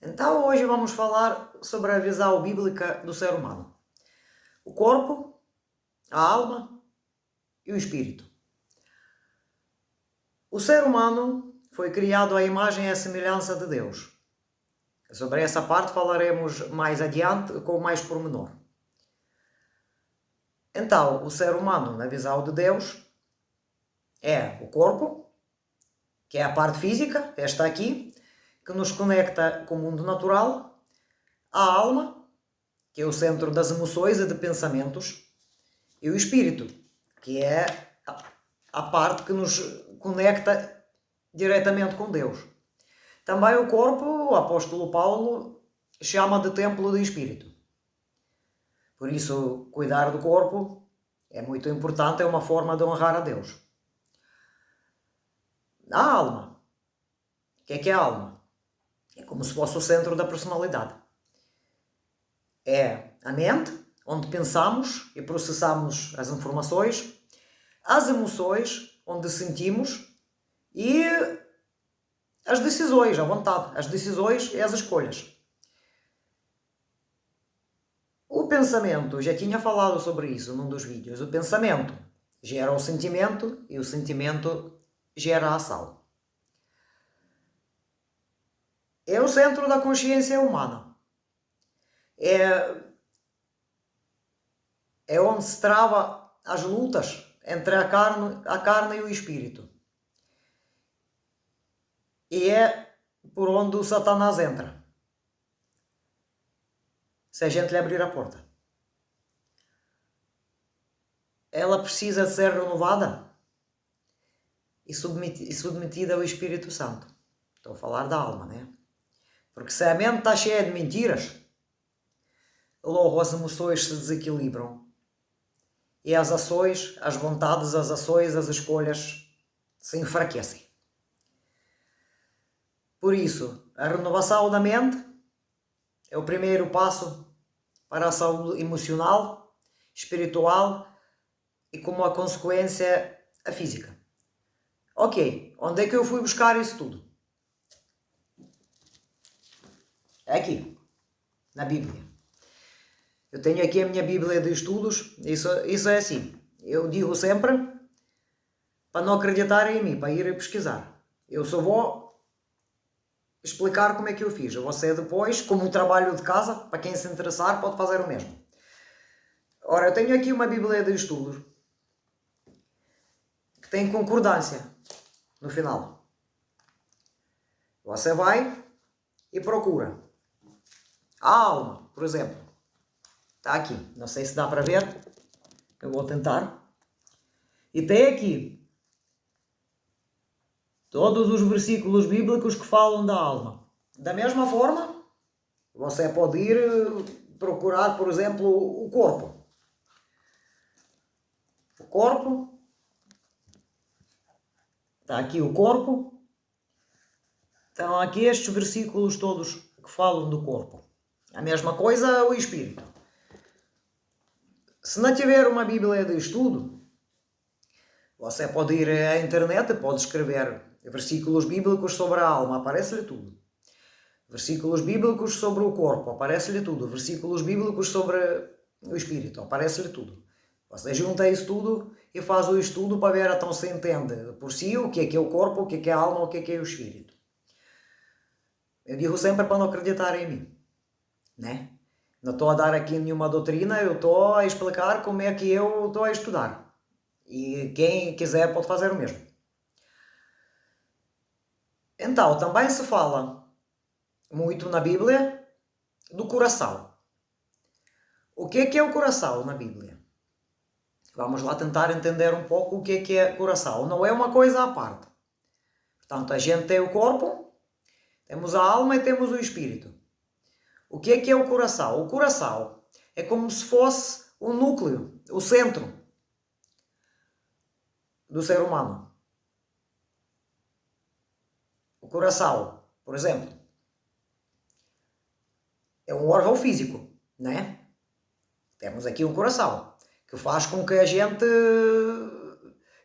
Então hoje vamos falar sobre a visão bíblica do ser humano. O corpo, a alma e o espírito. O ser humano foi criado à imagem e à semelhança de Deus. Sobre essa parte falaremos mais adiante com mais pormenor. Então, o ser humano, na visão de Deus, é o corpo, que é a parte física, esta aqui, que nos conecta com o mundo natural, a alma, que é o centro das emoções e de pensamentos, e o espírito, que é a parte que nos conecta diretamente com Deus. Também o corpo, o apóstolo Paulo chama de templo do espírito. Por isso, cuidar do corpo é muito importante, é uma forma de honrar a Deus. A alma. O que é a alma? É como se fosse o centro da personalidade. É a mente, onde pensamos e processamos as informações, as emoções, onde sentimos, e as decisões, a vontade, as decisões e as escolhas. O pensamento, já tinha falado sobre isso num dos vídeos, o pensamento gera o sentimento e o sentimento gera a ação. É o centro da consciência humana. É onde se trava as lutas entre a carne e o espírito. E é por onde o Satanás entra. Se a gente lhe abrir a porta. Ela precisa de ser renovada e submetida ao Espírito Santo. Estou a falar da alma, né? Porque se a mente está cheia de mentiras, logo as emoções se desequilibram. E as ações, as vontades, as ações, as escolhas se enfraquecem. Por isso, a renovação da mente é o primeiro passo para a saúde emocional, espiritual e, como a consequência, a física. Ok, onde é que eu fui buscar isso tudo? É aqui, na Bíblia. Eu tenho aqui a minha Bíblia de estudos, isso é assim. Eu digo sempre para não acreditarem em mim, para irem pesquisar. Eu só vou explicar como é que eu fiz. Você depois, como um trabalho de casa, para quem se interessar, pode fazer o mesmo. Ora, eu tenho aqui uma Bíblia de estudos que tem concordância no final. Você vai e procura. A alma, por exemplo, está aqui. Não sei se dá para ver. Eu vou tentar. E tem aqui todos os versículos bíblicos que falam da alma. Da mesma forma, você pode ir procurar, por exemplo, o corpo. O corpo. Está aqui o corpo. Estão aqui estes versículos todos que falam do corpo. A mesma coisa o espírito. Se não tiver uma Bíblia de estudo, você pode ir à internet e pode escrever versículos bíblicos sobre a alma, aparece-lhe tudo. Versículos bíblicos sobre o corpo, aparece-lhe tudo. Versículos bíblicos sobre o espírito, aparece-lhe tudo. Você junta isso tudo e faz o estudo para ver então se entende por si o que é o corpo, o que é a alma, o que é o espírito. Eu digo sempre para não acreditar em mim, né? Não estou a dar aqui nenhuma doutrina, eu estou a explicar como é que eu estou a estudar. E quem quiser pode fazer o mesmo. Então, também se fala muito na Bíblia do coração. O que é o coração na Bíblia? Vamos lá tentar entender um pouco o que é coração. Não é uma coisa à parte. Portanto, a gente tem o corpo, temos a alma e temos o espírito. O que é o coração? O coração é como se fosse o núcleo, o centro do ser humano. O coração, por exemplo, é um órgão físico, né? Temos aqui um coração, que faz com que a gente,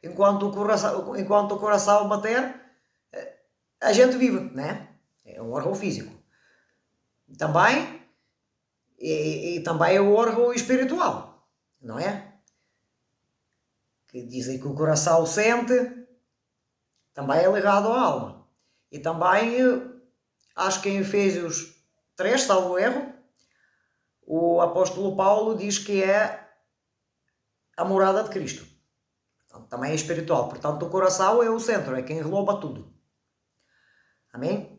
enquanto o coração bater, a gente vive, né? É um órgão físico. também, e também é o órgão espiritual, não é? Que dizem que o coração sente, também é ligado à alma. E também, acho que em Efésios 3, salvo erro, o apóstolo Paulo diz que é a morada de Cristo. Portanto, também é espiritual. Portanto, o coração é o centro, é quem engloba tudo. Amém?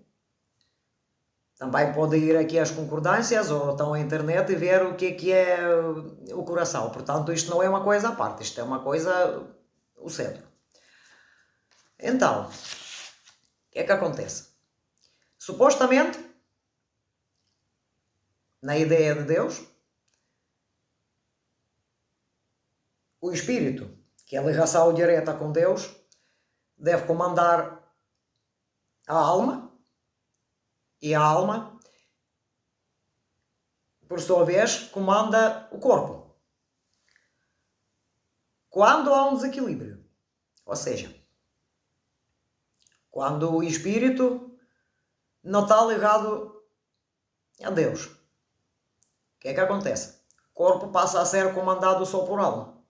Também pode ir aqui às concordâncias ou então à internet e ver o que é o coração. Portanto, isto não é uma coisa à parte, isto é uma coisa, o centro. Então, o que é que acontece? Supostamente, na ideia de Deus, o espírito, que é a ligação direta com Deus, deve comandar a alma, e a alma, por sua vez, comanda o corpo. Quando há um desequilíbrio, ou seja, quando o espírito não está ligado a Deus, o que é que acontece? O corpo passa a ser comandado só por alma.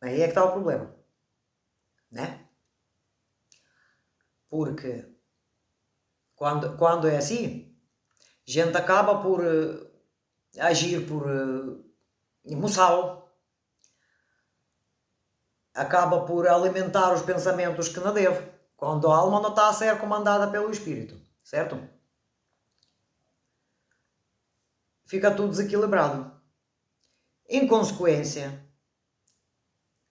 Aí é que está o problema, né? Porque quando é assim, a gente acaba por agir por emoção, acaba por alimentar os pensamentos que não deve, quando a alma não está a ser comandada pelo espírito, certo? Fica tudo desequilibrado. Em consequência,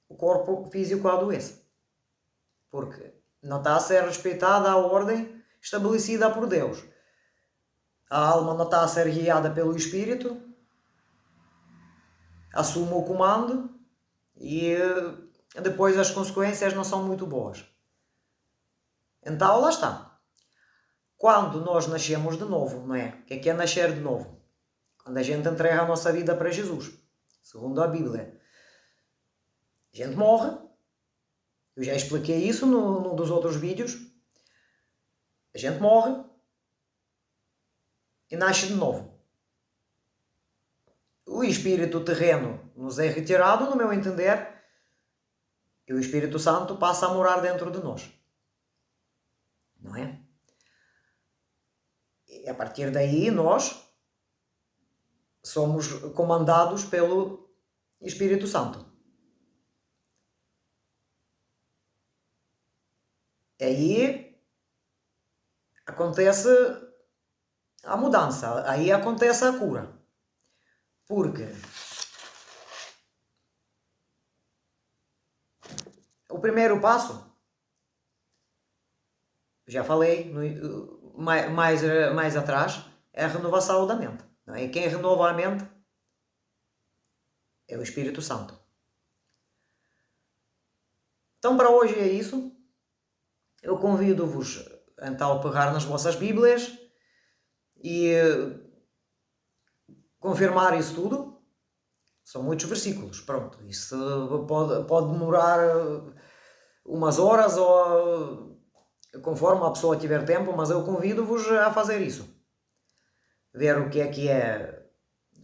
o corpo físico adoece, porque não está a ser respeitada a ordem estabelecida por Deus. A alma não está a ser guiada pelo espírito, assume o comando e depois as consequências não são muito boas. Então, lá está. Quando nós nascemos de novo, não é? O que é nascer de novo? Quando a gente entrega a nossa vida para Jesus, segundo a Bíblia. A gente morre. Eu já expliquei isso num dos outros vídeos. A gente morre e nasce de novo. O espírito terreno nos é retirado, no meu entender, e o Espírito Santo passa a morar dentro de nós. Não é? E a partir daí nós somos comandados pelo Espírito Santo. Aí acontece a mudança, aí acontece a cura. Porque o primeiro passo, já falei mais atrás, é a renovação da mente. Não é? E quem renova a mente é o Espírito Santo. Então, para hoje é isso. Eu convido-vos então a pegar nas vossas Bíblias e confirmar isso tudo. São muitos versículos, pronto. Isso pode demorar umas horas ou conforme a pessoa tiver tempo, mas eu convido-vos a fazer isso. Ver o que é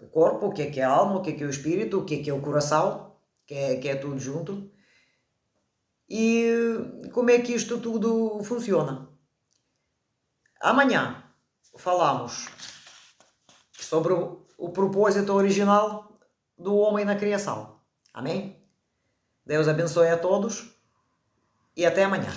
o corpo, o que é a alma, o que é o espírito, o que é o coração, que é tudo junto. E como é que isto tudo funciona. Amanhã falamos sobre o propósito original do homem na criação. Amém? Deus abençoe a todos e até amanhã.